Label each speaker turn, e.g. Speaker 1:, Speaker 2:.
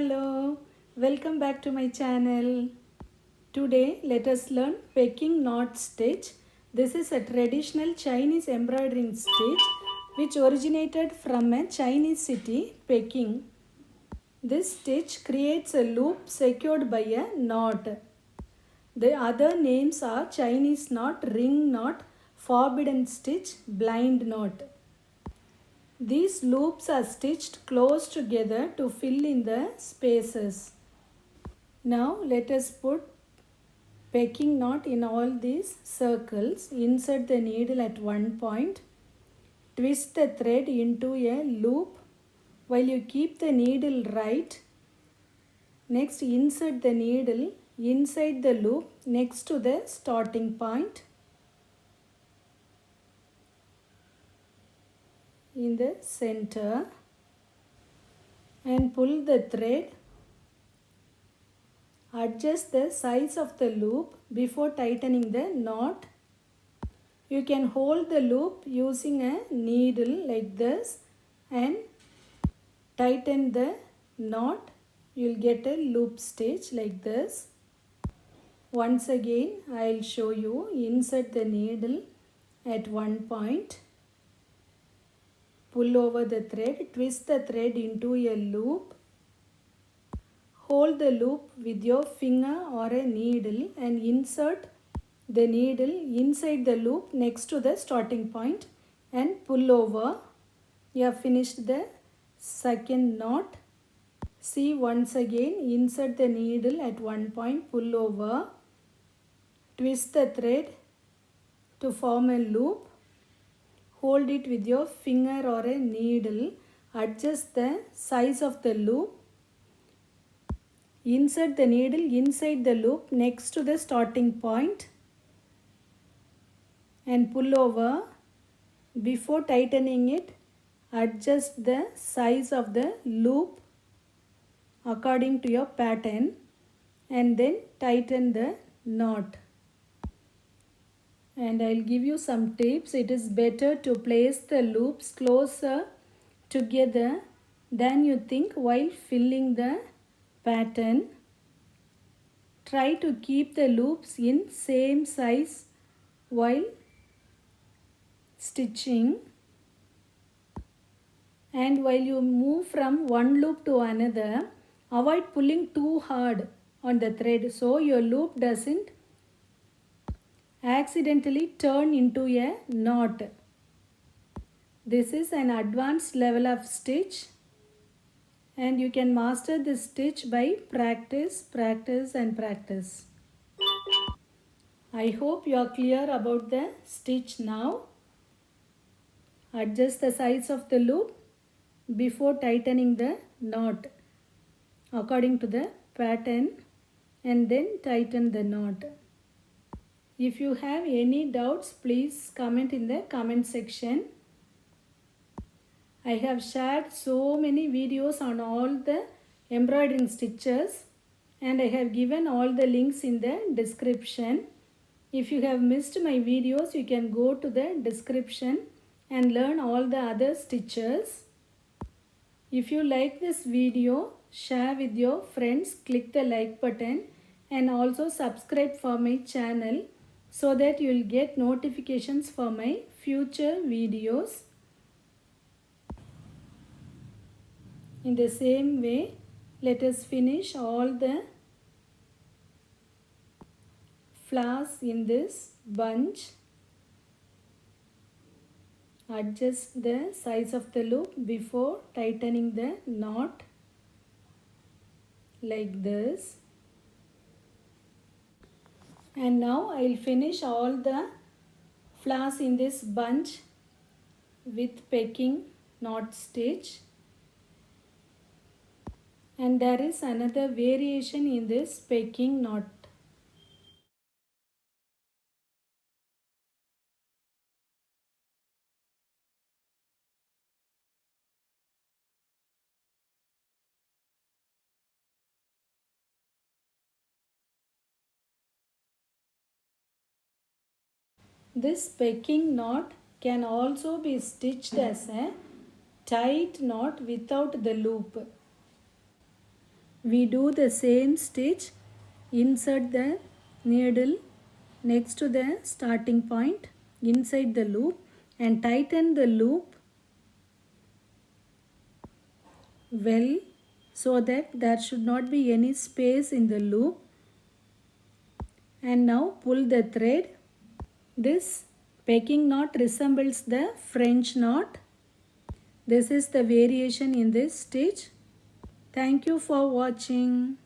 Speaker 1: Hello, welcome back to my channel. Today let us learn Peking knot stitch. This is a traditional Chinese embroidering stitch which originated from a Chinese city, Peking. This stitch creates a loop secured by a knot. The other names are Chinese knot, ring knot, forbidden stitch, blind knot. These loops are stitched close together to fill in the spaces. Now let us put Peking knot in all these circles. Insert the needle at one point. Twist the thread into a loop while you keep the needle right. Next, insert the needle inside the loop next to the starting point. In the center and pull the thread. Adjust the size of the loop before tightening the knot. You can hold the loop using a needle like this and tighten the knot. You'll get a loop stitch like this. Once again, I'll show you. Insert the needle at one point. Pull over the thread. Twist the thread into a loop. Hold the loop with your finger or a needle and insert the needle inside the loop next to the starting point and pull over. You have finished the second knot. See, once again, insert the needle at one point, pull over, twist the thread to form a loop. Hold it with your finger or a needle. Adjust the size of the loop. Insert the needle inside the loop next to the starting point and pull over. Before tightening it, adjust the size of the loop according to your pattern and then tighten the knot. And I'll give you some tips. It is better to place the loops closer together than you think while filling the pattern. Try to keep the loops in same size while stitching. And while you move from one loop to another, avoid pulling too hard on the thread so your loop doesn't accidentally turn into a knot. This is an advanced level of stitch and you can master this stitch by practice and practice. I hope you are clear about the stitch now. Adjust the size of the loop before tightening the knot according to the pattern and then tighten the knot. If you have any doubts, please comment in the comment section. I have shared so many videos on all the embroidering stitches and I have given all the links in the description. If you have missed my videos, you can go to the description and learn all the other stitches. If you like this video, share with your friends, click the like button and also subscribe for my channel so that you will get notifications for my future videos. In the same way, let us finish all the flowers in this bunch. Adjust the size of the loop before tightening the knot like this. And now I will finish all the flowers in this bunch with Peking knot stitch. And there is another variation in this Peking knot. This Peking knot can also be stitched as a tight knot without the loop. We do the same stitch. Insert the needle next to the starting point inside the loop and tighten the loop well so that there should not be any space in the loop. And now pull the thread. This Peking knot resembles the French knot. This is the variation in this stitch. Thank you for watching.